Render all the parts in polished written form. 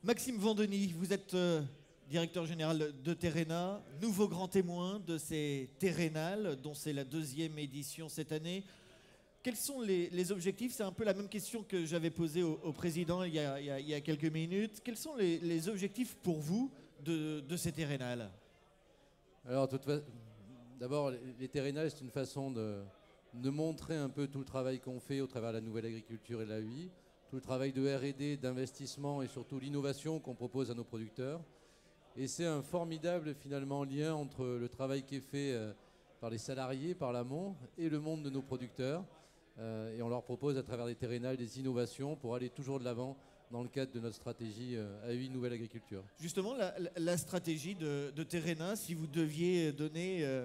Maxime Vendeny, vous êtes directeur général de Terrena, nouveau grand témoin de ces Terrénales, dont c'est la deuxième édition cette année. Quels sont les objectifs? C'est un peu la même question que j'avais posée au président il y a quelques minutes. Quels sont les objectifs pour vous de ces Terrénales? Alors, d'abord, les Terrénales, c'est une façon de montrer un peu tout le travail qu'on fait au travers de la nouvelle agriculture et de la UI, tout le travail de R&D, d'investissement et surtout l'innovation qu'on propose à nos producteurs. Et c'est un formidable finalement lien entre le travail qui est fait par les salariés, par l'amont et le monde de nos producteurs. Et on leur propose à travers les Terrénales des innovations pour aller toujours de l'avant dans le cadre de notre stratégie AI Nouvelle Agriculture. Justement, la stratégie de Terrena, si vous deviez donner,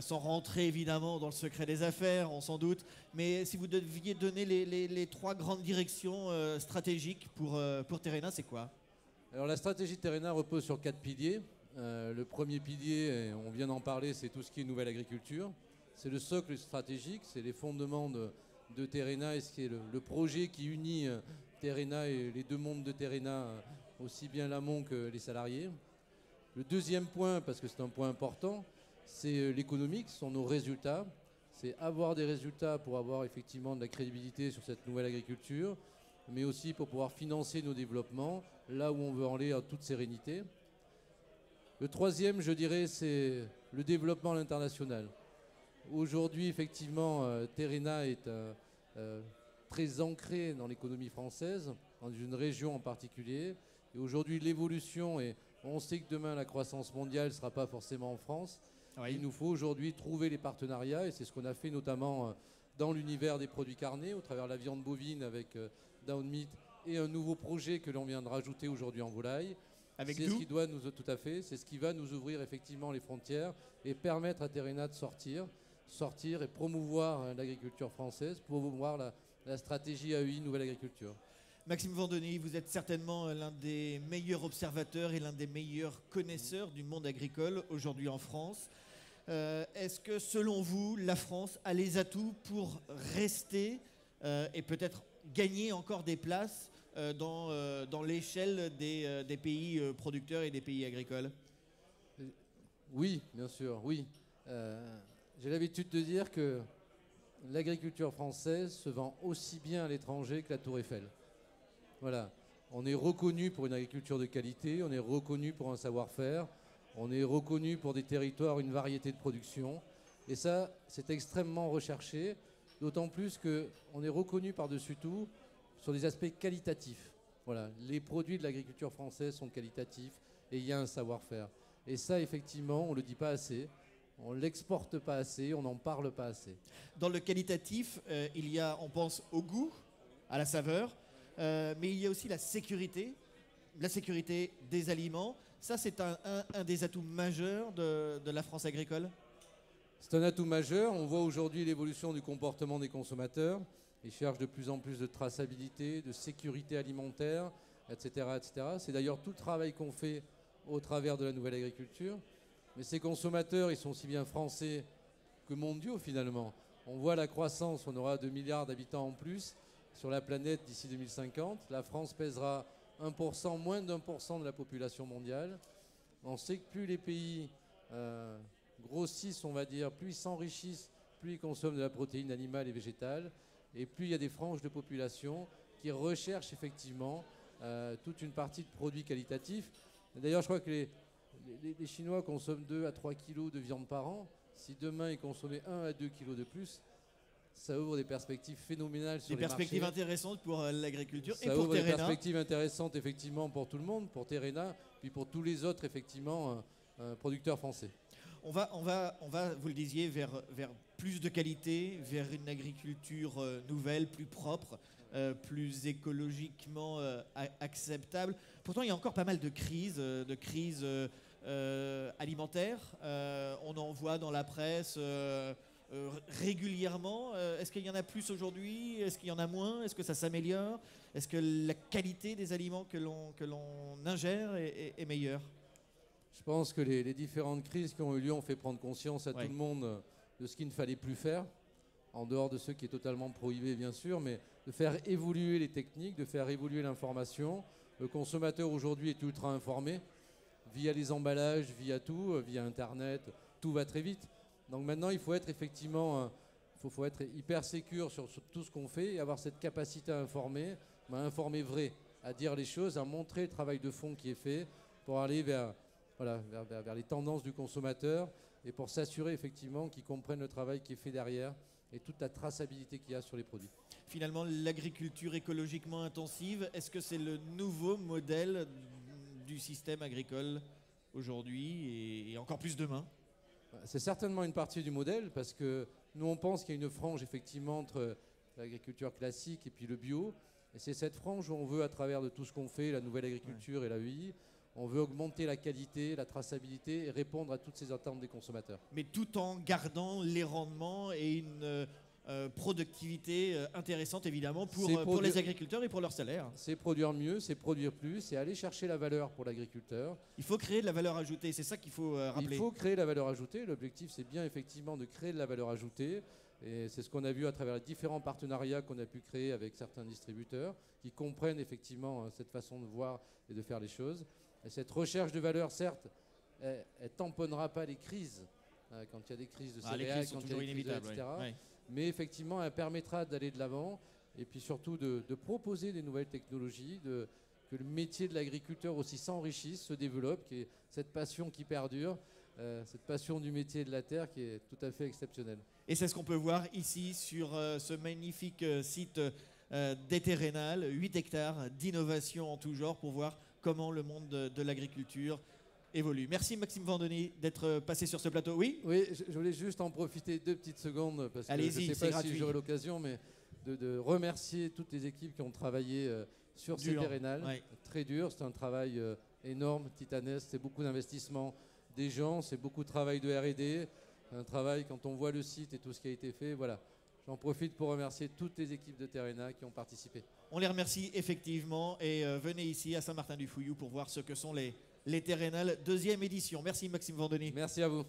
sans rentrer évidemment dans le secret des affaires, on s'en doute, mais si vous deviez donner les trois grandes directions stratégiques pour Terrena, c'est quoi? Alors la stratégie de Terrena repose sur 4 piliers. Le premier pilier, on vient d'en parler, c'est tout ce qui est nouvelle agriculture. C'est le socle stratégique, c'est les fondements de Terrena et ce qui est le projet qui unit Terrena et les deux mondes de Terrena, aussi bien l'amont que les salariés. Le deuxième point, parce que c'est un point important, c'est l'économique, ce sont nos résultats. C'est avoir des résultats pour avoir effectivement de la crédibilité sur cette nouvelle agriculture, mais aussi pour pouvoir financer nos développements, là où on veut en aller en toute sérénité. Le troisième, je dirais, c'est le développement à l'international. Aujourd'hui, effectivement, Terrena est très ancré dans l'économie française, dans une région en particulier. Et aujourd'hui, l'évolution, et on sait que demain, la croissance mondiale ne sera pas forcément en France. Oui. Il nous faut aujourd'hui trouver les partenariats, et c'est ce qu'on a fait notamment dans l'univers des produits carnés, au travers de la viande bovine avec Down Meat, et un nouveau projet que l'on vient de rajouter aujourd'hui en volaille. C'est ce qui doit nous, tout à fait, c'est ce qui va nous ouvrir effectivement les frontières et permettre à Terrena de sortir et promouvoir l'agriculture française, promouvoir la stratégie AI Nouvelle Agriculture. Maxime Vendeny, vous êtes certainement l'un des meilleurs observateurs et l'un des meilleurs connaisseurs du monde agricole aujourd'hui en France. Est-ce que selon vous, la France a les atouts pour rester et peut-être gagner encore des places dans l'échelle des pays producteurs et des pays agricoles? Oui, bien sûr, oui. J'ai l'habitude de dire que l'agriculture française se vend aussi bien à l'étranger que la Tour Eiffel. Voilà. On est reconnu pour une agriculture de qualité, on est reconnu pour un savoir-faire, on est reconnu pour des territoires, une variété de production. Et ça, c'est extrêmement recherché, d'autant plus qu'on est reconnu par-dessus tout sur des aspects qualitatifs. Voilà. Les produits de l'agriculture française sont qualitatifs et il y a un savoir-faire. Et ça, effectivement, on ne le dit pas assez. On ne l'exporte pas assez, on n'en parle pas assez. Dans le qualitatif, il y a, on pense au goût, à la saveur, mais il y a aussi la sécurité des aliments. Ça, c'est un des atouts majeurs de la France agricole. C'est un atout majeur. On voit aujourd'hui l'évolution du comportement des consommateurs. Ils cherchent de plus en plus de traçabilité, de sécurité alimentaire, etc., etc. C'est d'ailleurs tout le travail qu'on fait au travers de la nouvelle agriculture. Mais ces consommateurs, ils sont aussi bien français que mondiaux finalement. On voit la croissance, on aura 2 milliards d'habitants en plus sur la planète d'ici 2050. La France pèsera 1%, moins d'1% de la population mondiale. On sait que plus les pays grossissent, on va dire, plus ils s'enrichissent, plus ils consomment de la protéine animale et végétale, et plus il y a des franges de population qui recherchent effectivement toute une partie de produits qualitatifs. D'ailleurs, je crois que les Chinois consomment 2 à 3 kilos de viande par an. Si demain ils consommaient 1 à 2 kilos de plus, ça ouvre des perspectives phénoménales sur les marchés. Des perspectives intéressantes pour l'agriculture et pour Terrena. Ça ouvre des perspectives intéressantes effectivement pour tout le monde, pour Terrena, puis pour tous les autres effectivement producteurs français. On va, vous le disiez, vers plus de qualité, vers une agriculture nouvelle, plus propre, plus écologiquement acceptable. Pourtant, il y a encore pas mal de crises alimentaires. On en voit dans la presse régulièrement. Est-ce qu'il y en a plus aujourd'hui? Est-ce qu'il y en a moins? Est-ce que ça s'améliore? Est-ce que la qualité des aliments que l'on ingère est meilleure? Je pense que les différentes crises qui ont eu lieu ont fait prendre conscience à tout le monde de ce qu'il ne fallait plus faire, en dehors de ce qui est totalement prohibé bien sûr, mais de faire évoluer les techniques, de faire évoluer l'information. Le consommateur aujourd'hui est ultra informé, via les emballages, via tout, via Internet, tout va très vite. Donc maintenant, il faut être effectivement, faut être hyper sécure sur tout ce qu'on fait et avoir cette capacité à informer, mais à informer vrai, à dire les choses, à montrer le travail de fond qui est fait pour aller vers les tendances du consommateur et pour s'assurer effectivement qu'ils comprennent le travail qui est fait derrière et toute la traçabilité qu'il y a sur les produits. Finalement, l'agriculture écologiquement intensive, est-ce que c'est le nouveau modèle du système agricole aujourd'hui et encore plus demain? C'est certainement une partie du modèle parce que nous on pense qu'il y a une frange effectivement entre l'agriculture classique et puis le bio. Et c'est cette frange où on veut, à travers de tout ce qu'on fait, la nouvelle agriculture et la UI, on veut augmenter la qualité, la traçabilité et répondre à toutes ces attentes des consommateurs. Mais tout en gardant les rendements et une productivité intéressante évidemment pour les agriculteurs et pour leur salaire. C'est produire mieux, c'est produire plus, c'est aller chercher la valeur pour l'agriculteur. Il faut créer de la valeur ajoutée, c'est ça qu'il faut rappeler. Il faut créer la valeur ajoutée, l'objectif c'est bien effectivement de créer de la valeur ajoutée. Et c'est ce qu'on a vu à travers les différents partenariats qu'on a pu créer avec certains distributeurs qui comprennent effectivement cette façon de voir et de faire les choses. Et cette recherche de valeur, certes, elle ne tamponnera pas les crises, quand il y a des crises de céréales, quand il y a des crises, etc. Oui. Mais effectivement, elle permettra d'aller de l'avant et puis surtout de proposer des nouvelles technologies, que le métier de l'agriculteur aussi s'enrichisse, se développe, qu'il y ait cette passion qui perdure, cette passion du métier de la terre qui est tout à fait exceptionnelle. Et c'est ce qu'on peut voir ici sur ce magnifique site d'Eterenal, 8 hectares d'innovation en tout genre pour voir comment le monde de l'agriculture évolue. Merci Maxime Vendony d'être passé sur ce plateau. Oui, je voulais juste en profiter 2 petites secondes parce que je ne sais pas gratuit. Si j'aurai l'occasion, mais de remercier toutes les équipes qui ont travaillé sur cet Eterenal. Ouais. Très dur, c'est un travail énorme, titanesque, c'est beaucoup d'investissement des gens, c'est beaucoup de travail de R&D, un travail quand on voit le site et tout ce qui a été fait, voilà. J'en profite pour remercier toutes les équipes de Terrena qui ont participé. On les remercie effectivement et venez ici à Saint-Martin-du-Fouillou pour voir ce que sont les Terrenal 2e édition. Merci Maxime Vendony. Merci à vous.